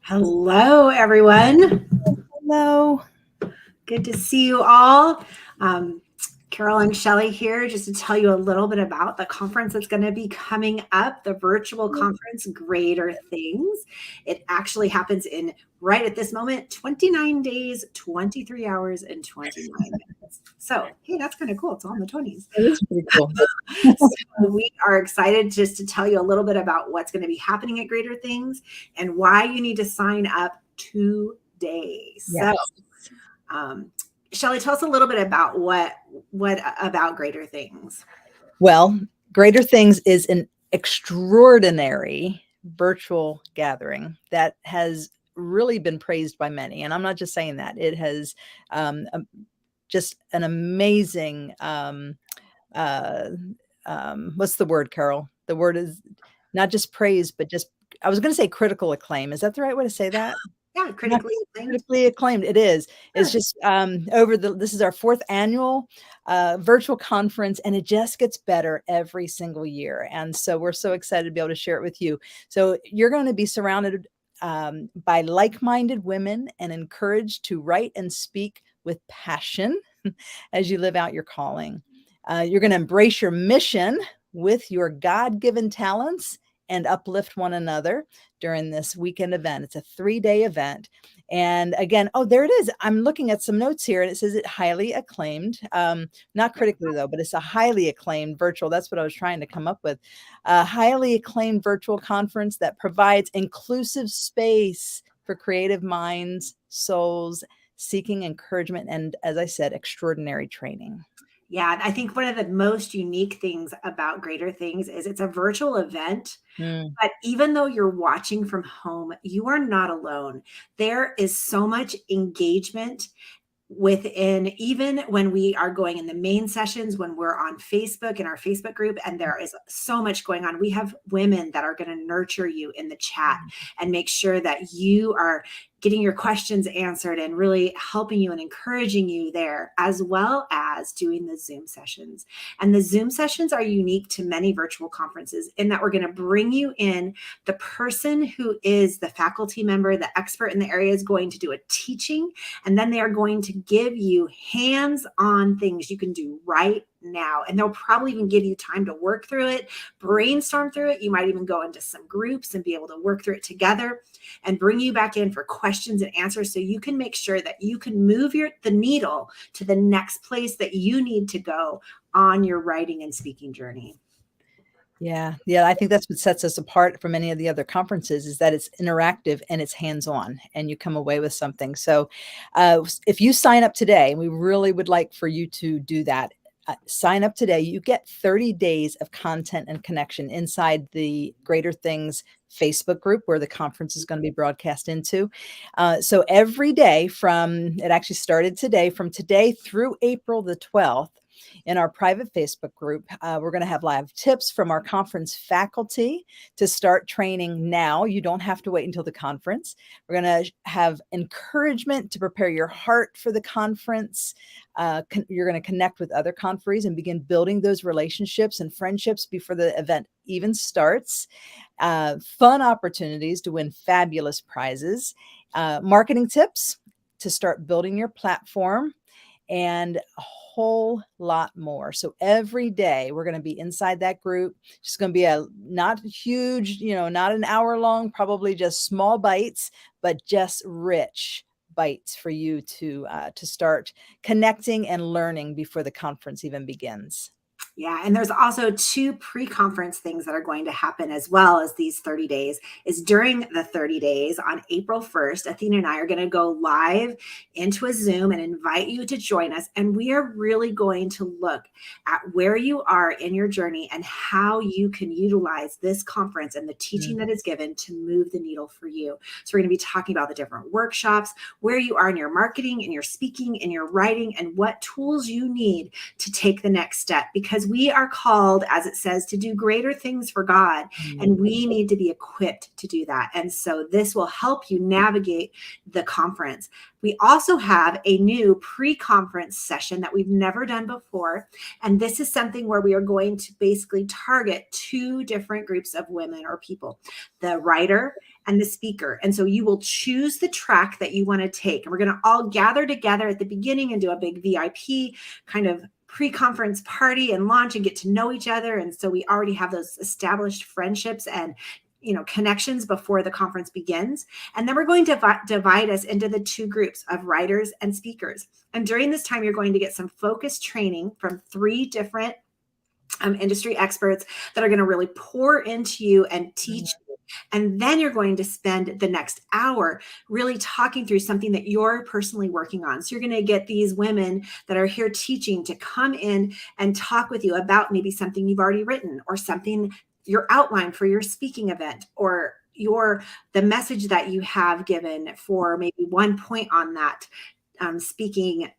Hello, everyone. Hello. Good to see you all. Um, Carol and Shelley here just to tell you a little bit about the conference that's going to be coming up, the virtual conference, Greater Things. It actually happens in right at this moment, 29 days, 23 hours, and 29 minutes. So, hey, that's kind of cool. It's all in the 20s. It is pretty cool. So we are excited just to tell you a little bit about what's going to be happening at Greater Things and why you need to sign up today. Yes. Shelley, tell us a little bit about what about Greater Things. Well, Greater Things is an extraordinary virtual gathering that has really been praised by many. And I'm not just saying that. It has just an amazing, what's the word, Carol? The word is not just praise, but just, I was going to say critical acclaim. Is that the right way to say that? Yeah, critically acclaimed. Critically acclaimed. It is. It's Sure. just this is our 4th annual virtual conference, and it just gets better every single year. And so we're so excited to be able to share it with you. So you're going to be surrounded by like-minded women and encouraged to write and speak with passion as you live out your calling. You're going to embrace your mission with your God-given talents and uplift one another during this weekend event. It's a 3-day event. And again, oh, there it is. I'm looking at some notes here and it says it highly acclaimed, not critically though, but it's a highly acclaimed virtual. That's what I was trying to come up with. A highly acclaimed virtual conference that provides inclusive space for creative minds, souls, seeking encouragement, and as I said, extraordinary training. Yeah, I think one of the most unique things about Greater Things is it's a virtual event. But even though you're watching from home, you are not alone. There is so much engagement within, even when we are going in the main sessions, when we're on Facebook in our Facebook group, and there is so much going on. We have women that are going to nurture you in the chat and make sure that you are getting your questions answered and really helping you and encouraging you there, as well as doing the Zoom sessions. And the Zoom sessions are unique to many virtual conferences in that we're going to bring you in. The person who is the faculty member, the expert in the area, is going to do a teaching, and then they are going to give you hands-on things you can do right now. And they'll probably even give you time to work through it, brainstorm through it. You might even go into some groups and be able to work through it together and bring you back in for questions and answers so you can make sure that you can move the needle to the next place that you need to go on your writing and speaking journey. Yeah. I think that's what sets us apart from any of the other conferences is that it's interactive and it's hands-on and you come away with something. So if you sign up today, we really would like for you to do that. Sign up today. You get 30 days of content and connection inside the Greater Things Facebook group where the conference is going to be broadcast into. So every day it actually started today, from today through April the 12th, in our private Facebook group, we're going to have live tips from our conference faculty to start training now. You don't have to wait until the conference. We're going to have encouragement to prepare your heart for the conference. You're going to connect with other conferees and begin building those relationships and friendships before the event even starts. Fun opportunities to win fabulous prizes, marketing tips to start building your platform, and a whole lot more. So every day we're going to be inside that group. It's going to be a not huge, not an hour long, probably just small bites, but just rich bites for you to start connecting and learning before the conference even begins. Yeah, and there's also 2 pre-conference things that are going to happen as well as these 30 days. Is during the 30 days on April 1st, Athena and I are going to go live into a Zoom and invite you to join us. And we are really going to look at where you are in your journey and how you can utilize this conference and the teaching that is given to move the needle for you. So we're going to be talking about the different workshops, where you are in your marketing, in your speaking, in your writing, and what tools you need to take the next step. Because we are called, as it says, to do greater things for God, and we need to be equipped to do that. And so this will help you navigate the conference. We also have a new pre-conference session that we've never done before. And this is something where we are going to basically target 2 different groups of women or people, the writer and the speaker. And so you will choose the track that you want to take. And we're going to all gather together at the beginning and do a big VIP kind of pre-conference party and launch and get to know each other. And so we already have those established friendships and connections before the conference begins. And then we're going to divide us into the two groups of writers and speakers. And during this time, you're going to get some focused training from 3 different industry experts that are going to really pour into you and teach you. And then you're going to spend the next hour really talking through something that you're personally working on. So you're going to get these women that are here teaching to come in and talk with you about maybe something you've already written, or something your outline for your speaking event, or the message that you have given for maybe one point on that speaking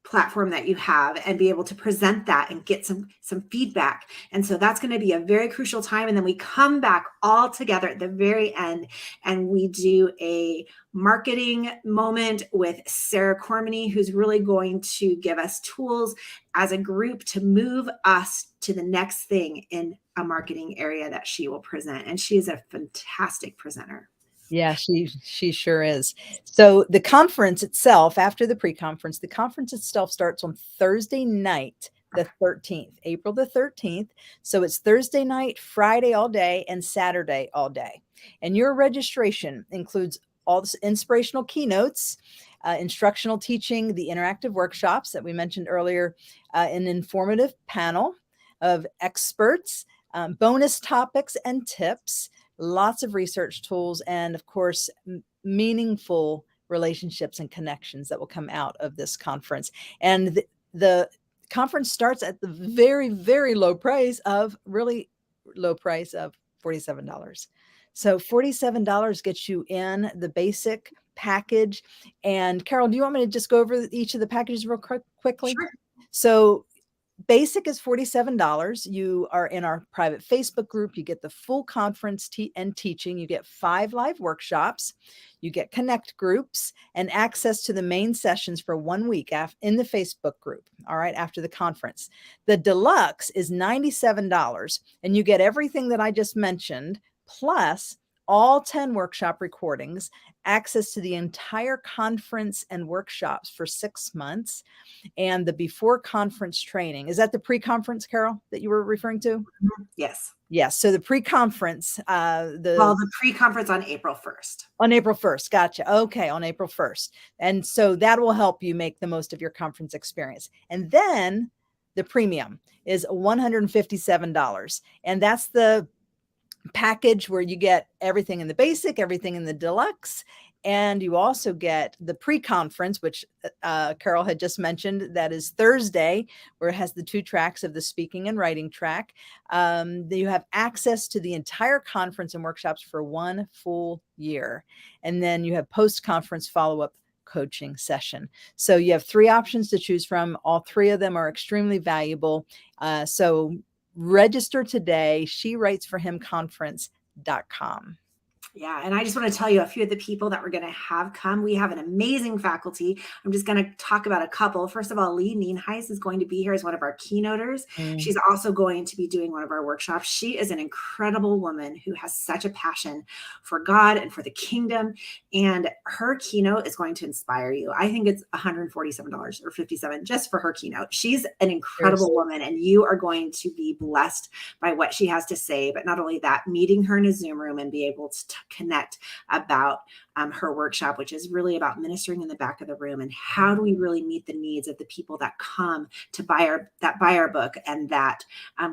platform that you have, and be able to present that and get some feedback. And so that's going to be a very crucial time. And then we come back all together at the very end, and we do a marketing moment with Sarah Cormany, who's really going to give us tools as a group to move us to the next thing in a marketing area that she will present. And she is a fantastic presenter. Yeah, she sure is. So the conference itself, after the pre-conference, the conference itself starts on Thursday night, the 13th, April the 13th. So it's Thursday night, Friday all day, and Saturday all day. And your registration includes all the inspirational keynotes, instructional teaching, the interactive workshops that we mentioned earlier, an informative panel of experts, bonus topics and tips, lots of research tools, and of course, meaningful relationships and connections that will come out of this conference. And the conference starts at the very, very low price of $47. So $47 gets you in the basic package. And Carol, do you want me to just go over each of the packages real quickly? Sure. So basic is $47. You are in our private Facebook group. You get the full conference and teaching. You get 5 live workshops. You get connect groups and access to the main sessions for 1 week in the Facebook group. All right, after the conference. The deluxe is $97, and you get everything that I just mentioned, plus all 10 workshop recordings, access to the entire conference and workshops for 6 months, and the before conference training. Is that the pre-conference, Carol, that you were referring to? Yes. Yes. So the pre-conference, the pre-conference on April 1st. On April 1st. Gotcha. Okay. On April 1st. And so that will help you make the most of your conference experience. And then the premium is $157. And that's the package where you get everything in the basic, everything in the deluxe, and you also get the pre-conference, which Carol had just mentioned. That is Thursday, where it has the 2 tracks of the speaking and writing track. You have access to the entire conference and workshops for 1 full year. And then you have post-conference follow-up coaching session. So you have 3 options to choose from. All 3 of them are extremely valuable. So register today. SheWritesForHimConference.com. Yeah. And I just want to tell you a few of the people that we're going to have come. We have an amazing faculty. I'm just going to talk about a couple. First of all, Lee Nienhuis is going to be here as one of our keynoters. She's also going to be doing one of our workshops. She is an incredible woman who has such a passion for God and for the kingdom. And her keynote is going to inspire you. I think it's $147 or $57 just for her keynote. She's an incredible woman, and you are going to be blessed by what she has to say. But not only that, meeting her in a Zoom room and be able to connect about her workshop, which is really about ministering in the back of the room, and how do we really meet the needs of the people that come to buy our book and that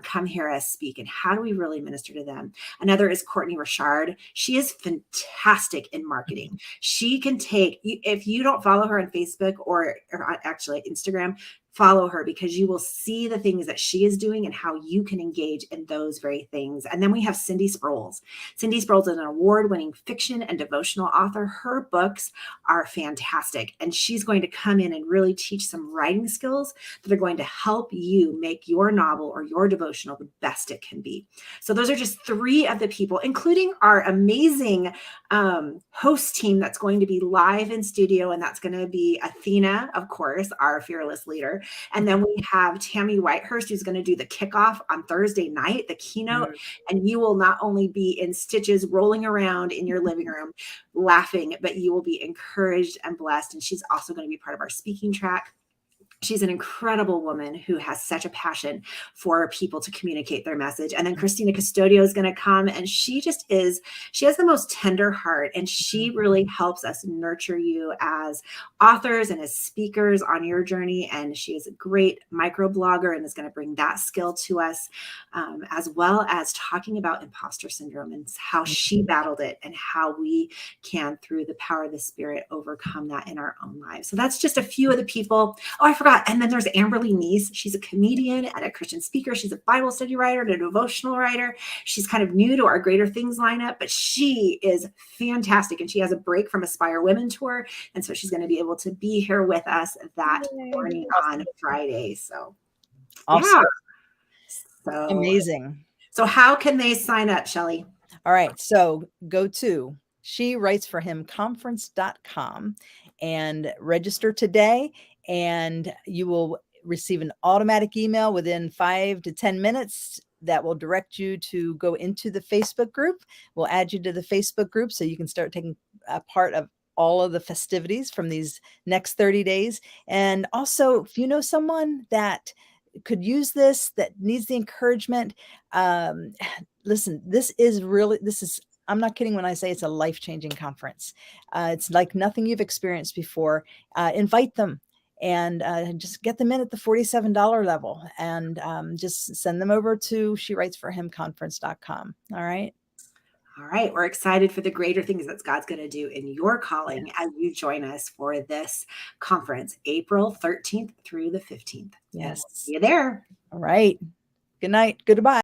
come hear us speak, and how do we really minister to them. Another is Courtney Richard. She is fantastic in marketing. She can take, if you don't follow her on Facebook or actually Instagram, follow her, because you will see the things that she is doing and how you can engage in those very things. And then we have Cindy Sproles. Cindy Sproles is an award-winning fiction and devotional author. Her books are fantastic, and she's going to come in and really teach some writing skills that are going to help you make your novel or your devotional the best it can be. So those are just 3 of the people, including our amazing host team that's going to be live in studio, and that's going to be Athena, of course, our fearless leader. And then we have Tammy Whitehurst, who's going to do the kickoff on Thursday night, the keynote. And you will not only be in stitches rolling around in your living room laughing, but you will be encouraged and blessed. And she's also going to be part of our speaking track. She's an incredible woman who has such a passion for people to communicate their message. And then Christina Custodio is going to come, and she has the most tender heart, and she really helps us nurture you as authors and as speakers on your journey. And she is a great microblogger and is going to bring that skill to us, as well as talking about imposter syndrome and how she battled it and how we can, through the power of the Spirit, overcome that in our own lives. So that's just a few of the people. Oh, I forgot. And then there's Amberly Neese. She's a comedian and a Christian speaker. She's a Bible study writer and a devotional writer. She's kind of new to our Greater Things lineup, but she is fantastic. And she has a break from Aspire Women Tour. And so she's going to be able to be here with us that morning on Friday. So awesome. Yeah. So amazing. So how can they sign up, Shelley? All right. So go to shewritesforhimconference.com and register today, and you will receive an automatic email within 5 to 10 minutes that will direct you to go into the Facebook group. We'll add you to the Facebook group so you can start taking a part of all of the festivities from these next 30 days. And also, if you know someone that could use this, that needs the encouragement, listen, I'm not kidding when I say it's a life-changing conference. It's like nothing you've experienced before. Invite them and just get them in at the $47 level, and just send them over to shewritesforhimconference.com. All right. All right. We're excited for the greater things that God's going to do in your calling as you join us for this conference, April 13th through the 15th. Yes. See you there. All right. Good night. Goodbye.